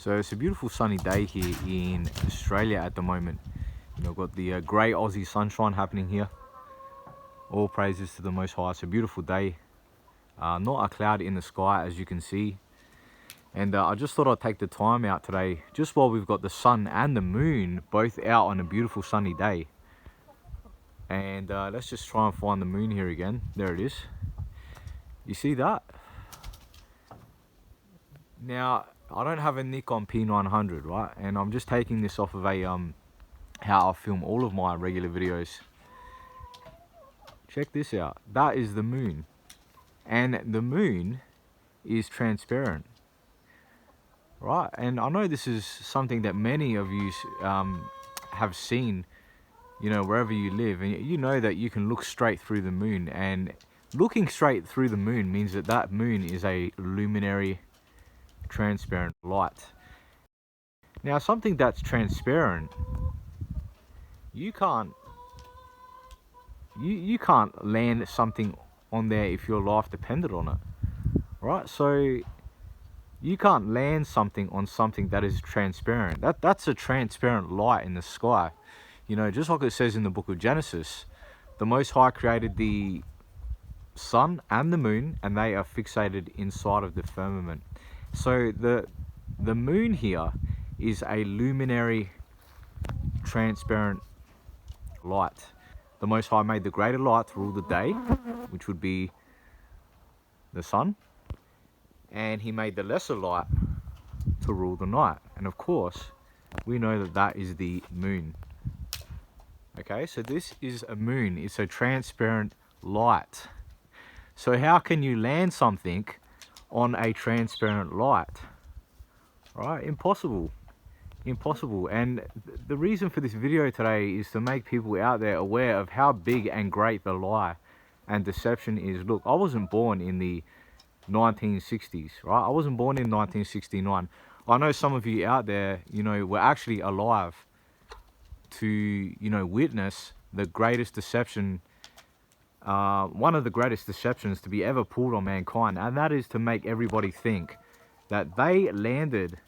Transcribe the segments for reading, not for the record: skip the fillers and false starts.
So it's a beautiful sunny day here in Australia at the moment. You know, got the grey Aussie sunshine happening here. All praises to the Most High. It's a beautiful day. Not a cloud in the sky, as you can see. And I just thought I'd take the time out today, just while we've got the sun and the moon both out on a beautiful sunny day. And let's just try and find the moon here again. There it is. You see that? Now, I don't have a Nikon P900, right? And I'm just taking this off of a how I film all of my regular videos. Check this out. That is the moon. And the moon is transparent, right? And I know this is something that many of you have seen, you know, wherever you live. And you know that you can look straight through the moon. And looking straight through the moon means that that moon is a luminary transparent light. Now, something that's transparent, you can't land something on there if your life depended on it, right? So you can't land something on something that is transparent. That's a transparent light in the sky. You know, just like it says in the book of Genesis, the Most High created the sun and the moon, and they are fixated inside of the firmament. So the moon here is a luminary transparent light. The Most High made the greater light to rule the day, which would be the sun, and he made the lesser light to rule the night. And of course, we know that that is the moon. Okay, so this is a moon. It's a transparent light. So how can you land something on a transparent light? Right? Impossible. Impossible. And the reason for this video today is to make people out there aware of how big and great the lie and deception is. Look, I wasn't born in the 1960s, right? I wasn't born in 1969. I know some of you out there, you know, were actually alive to, you know, witness the greatest deception, one of the greatest deceptions to be ever pulled on mankind, and that is to make everybody think that they landed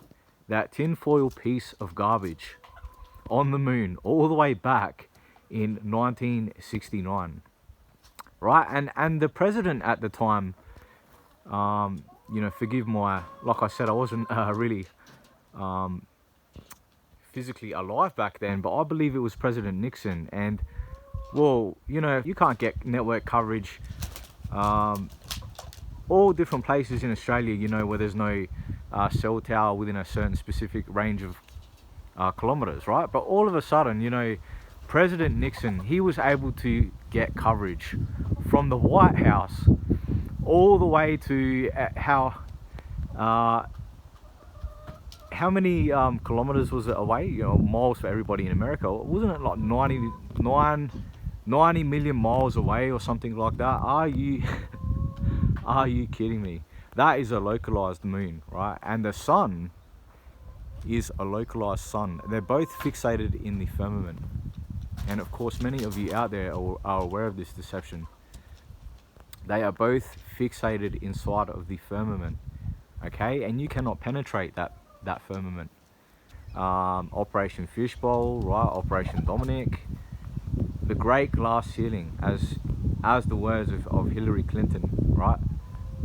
that tinfoil piece of garbage on the moon all the way back in 1969, right? And the president at the time, you know, forgive my, like I said, I wasn't really physically alive back then, but I believe it was President Nixon. And well, you know, you can't get network coverage all different places in Australia, you know, where there's no cell tower within a certain specific range of kilometers, right? But all of a sudden, you know, President Nixon, he was able to get coverage from the White House all the way to how many kilometers was it away? You know, miles for everybody in America. Wasn't it like 90 million miles away or something like that? Are you are you kidding me? That is a localized moon, right? And the sun is a localized sun. They're both fixated in the firmament. And of course, many of you out there are aware of this deception. They are both fixated inside of the firmament, okay? And you cannot penetrate that firmament. Operation Fishbowl, right? Operation Dominic, the Great Glass Ceiling, as the words of Hillary Clinton, right?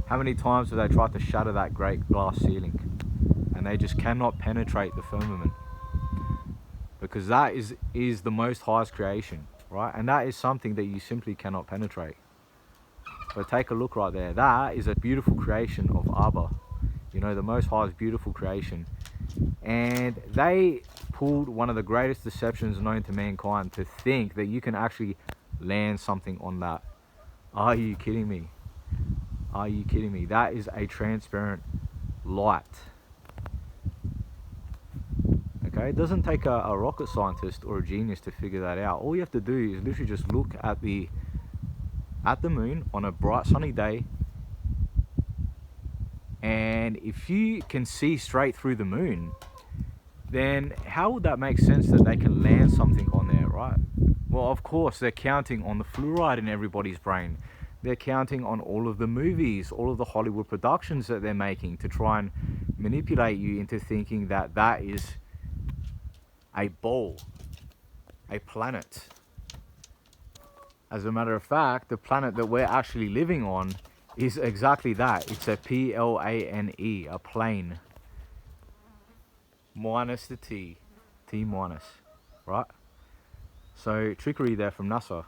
How many times have they tried to shatter that great glass ceiling? And they just cannot penetrate the firmament, because that is the Most High's creation, right? And that is something that you simply cannot penetrate. But take a look right there. That is a beautiful creation of Abba, you know, the Most High's beautiful creation. And they pulled one of the greatest deceptions known to mankind, to think that you can actually land something on that. Are you kidding me? Are you kidding me? That is a transparent light. Okay, it doesn't take a rocket scientist or a genius to figure that out. All you have to do is literally just look at the moon on a bright sunny day, and if you can see straight through the moon, then how would that make sense that they can land something on there, right? Well, of course, they're counting on the fluoride in everybody's brain. They're counting on all of the movies, all of the Hollywood productions that they're making to try and manipulate you into thinking that that is a ball, a planet. As a matter of fact, the planet that we're actually living on is exactly that. It's a plane, a plane. Minus the T. T minus. Right? So, trickery there from NASA.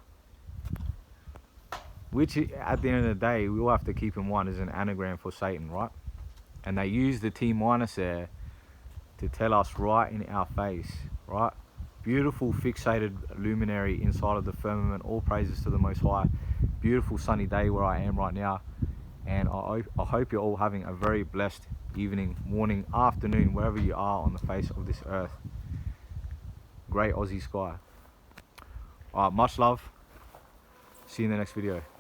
Which, at the end of the day, we all have to keep in mind is an anagram for Satan, right? And they use the T minus there to tell us right in our face, right? Beautiful fixated luminary inside of the firmament. All praises to the Most High. Beautiful sunny day where I am right now. And I hope you're all having a very blessed evening, morning, afternoon, wherever you are on the face of this earth. Great Aussie sky. Alright, much love. See you in the next video.